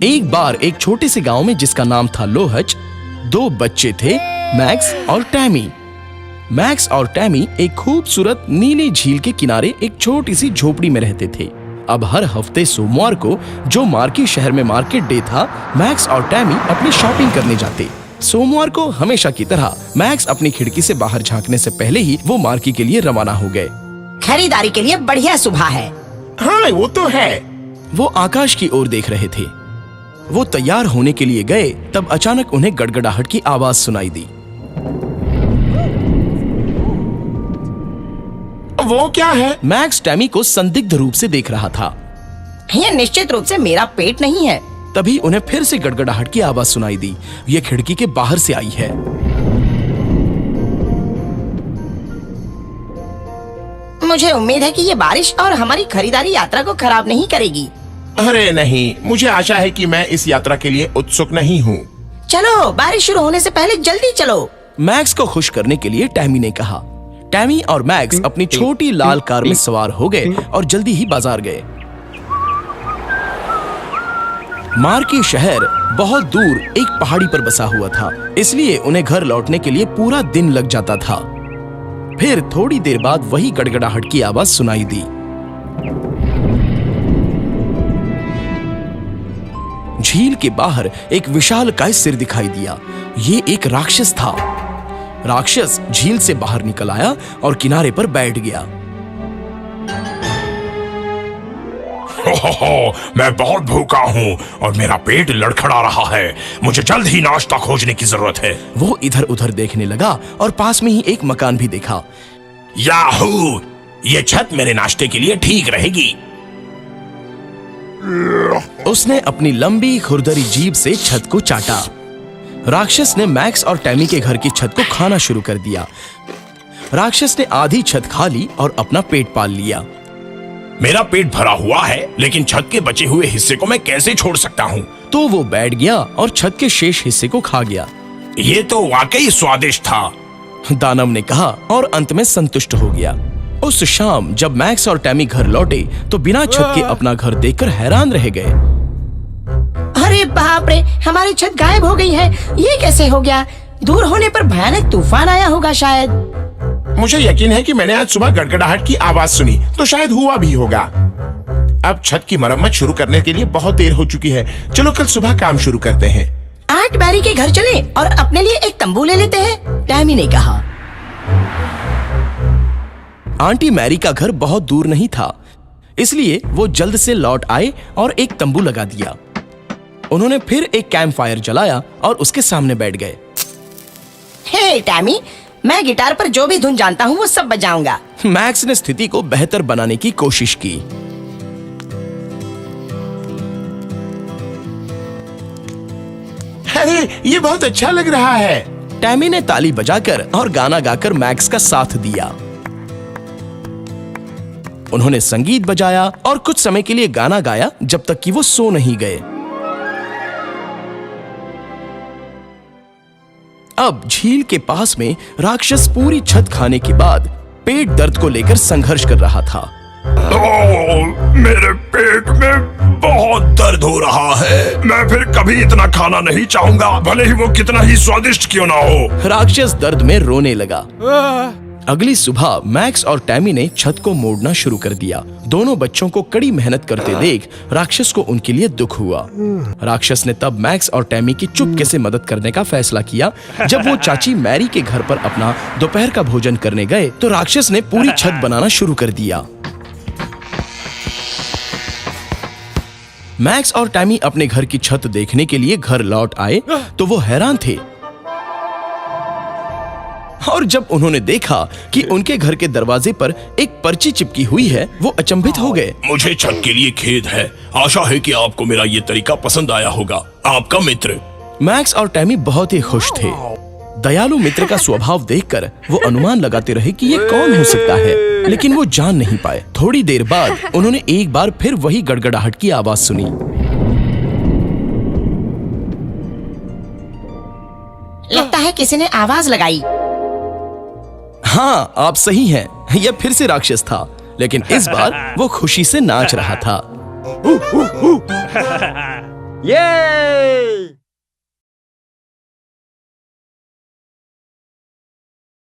एक बार एक छोटे से गांव में जिसका नाम था लोहच, दो बच्चे थे, मैक्स और टैमी। मैक्स और टैमी एक खूबसूरत नीली झील के किनारे एक छोटी सी झोपड़ी में रहते थे। अब हर हफ्ते सोमवार को, जो मार्की शहर में मार्केट डे था, मैक्स और टैमी अपनी शॉपिंग करने जाते। सोमवार को हमेशा की तरह मैक्स अपनी खिड़की से बाहर झांकने से पहले ही वो मार्की के लिए रवाना हो गए। खरीदारी के लिए बढ़िया सुबह है। हाँ वो तो है। वो आकाश की ओर देख रहे थे। वो तैयार होने के लिए गए, तब अचानक उन्हें गड़गड़ाहट की आवाज सुनाई दी। वो क्या है? मैक्स टैमी को संदिग्ध रूप से देख रहा था। ये निश्चित रूप से मेरा पेट नहीं है। तभी उन्हें फिर से गड़गड़ाहट की आवाज सुनाई दी। ये खिड़की के बाहर से आई है। मुझे उम्मीद है कि ये बारिश और हमारी खरीदारी यात्रा को खराब नहीं करेगी। अरे नहीं, मुझे आशा है कि मैं इस यात्रा के लिए उत्सुक नहीं हूँ। चलो, बारिश शुरू होने से पहले जल्दी चलो। मैक्स को खुश करने के लिए टैमी ने कहा। टैमी और मैक्स अपनी छोटी लाल कार में सवार हो गए और जल्दी ही बाजार गए। मार्की शहर बहुत दूर एक पहाड़ी पर बसा हुआ था, इसलिए उन्हें घर लौटने के लिए पूरा दिन लग जाता था। फिर थोड़ी देर बाद वही गड़गड़ाहट की आवाज सुनाई दी। झील के बाहर एक विशालकाय सिर दिखाई दिया। ये एक राक्षस था। राक्षस झील से बाहर निकल आया और किनारे पर बैठ गया। मैं बहुत भूखा हूँ और मेरा पेट लड़खड़ा रहा है। मुझे जल्द ही नाश्ता खोजने की जरूरत है। वो इधर उधर देखने लगा और पास में ही एक मकान भी देखा। याहू! ये छत मेरे नाश्ते के लिए ठीक रहेगी। उसने अपनी लंबी खुरदरी जीभ से छत को चाटा। राक्षस ने मैक्स और टैमी के घर की छत को खाना शुरू कर दिया। राक्षस ने आधी छत खा ली और अपना पेट पाल लिया। मेरा पेट भरा हुआ है, लेकिन छत के बचे हुए हिस्से को मैं कैसे छोड़ सकता हूँ? तो वो बैठ गया और छत के शेष हिस्से को खा गया। ये तो वाकई स्वादिष्ट था, दानव ने कहा और अंत में संतुष्ट हो गया। उस शाम जब मैक्स और टैमी घर लौटे तो बिना छत के अपना घर देखकर हैरान रह गए। अरे बाप रे, हमारी छत गायब हो गई है। ये कैसे हो गया? दूर होने पर भयानक तूफान आया होगा शायद। मुझे यकीन है कि मैंने आज सुबह गड़गड़ाहट की आवाज सुनी, तो शायद हुआ भी होगा। अब छत की मरम्मत शुरू करने के लिए बहुत देर हो चुकी है। चलो कल सुबह काम शुरू करते हैं। आंट मैरी के घर चले और अपने लिए एक तंबू ले लेते हैं, टैमी ने कहा। आंटी मैरी का घर बहुत दूर नहीं था, इसलिए वो जल्द से लौट आए और एक तंबू लगा दिया। उन्होंने फिर एक कैंप फायर जलाया और उसके सामने बैठ गए। हे टैमी, मैं गिटार पर जो भी धुन जानता हूँ वो सब बजाऊंगा। मैक्स ने स्थिति को बेहतर बनाने की कोशिश की। अरे ये बहुत अच्छा लग रहा है। टैमी ने ताली बजाकर और गाना गाकर मैक्स का साथ दिया। उन्होंने संगीत बजाया और कुछ समय के लिए गाना गाया, जब तक कि वो सो नहीं गए। अब झील के पास में राक्षस पूरी छत खाने के बाद पेट दर्द को लेकर संघर्ष कर रहा था। मेरे पेट में बहुत दर्द हो रहा है। मैं फिर कभी इतना खाना नहीं चाहूंगा, भले ही वो कितना ही स्वादिष्ट क्यों ना हो। राक्षस दर्द में रोने लगा। अगली सुबह मैक्स और टैमी ने छत को मोड़ना शुरू कर दिया। दोनों बच्चों को कड़ी मेहनत करते देख राक्षस को उनके लिए दुख हुआ। राक्षस ने तब मैक्स और टैमी की चुपके से मदद करने का फैसला किया। जब वो चाची मैरी के घर पर अपना दोपहर का भोजन करने गए तो राक्षस ने पूरी छत बनाना शुरू कर दिया। मैक्स और टैमी अपने घर की छत देखने के लिए घर लौट आए तो वो हैरान थे। और जब उन्होंने देखा कि उनके घर के दरवाजे पर एक पर्ची चिपकी हुई है, वो अचंभित हो गए। मुझे छत के लिए खेद है। आशा है कि आपको मेरा ये तरीका पसंद आया होगा। आपका मित्र। मैक्स और टैमी बहुत ही खुश थे। दयालु मित्र का स्वभाव देखकर वो अनुमान लगाते रहे कि ये कौन हो सकता है, लेकिन वो जान नहीं पाए। थोड़ी देर बाद उन्होंने एक बार फिर वही गड़गड़ाहट की आवाज सुनी। लगता है किसी ने आवाज लगाई। हाँ, आप सही हैं। यह फिर से राक्षस था, लेकिन इस बार वो खुशी से नाच रहा था। ये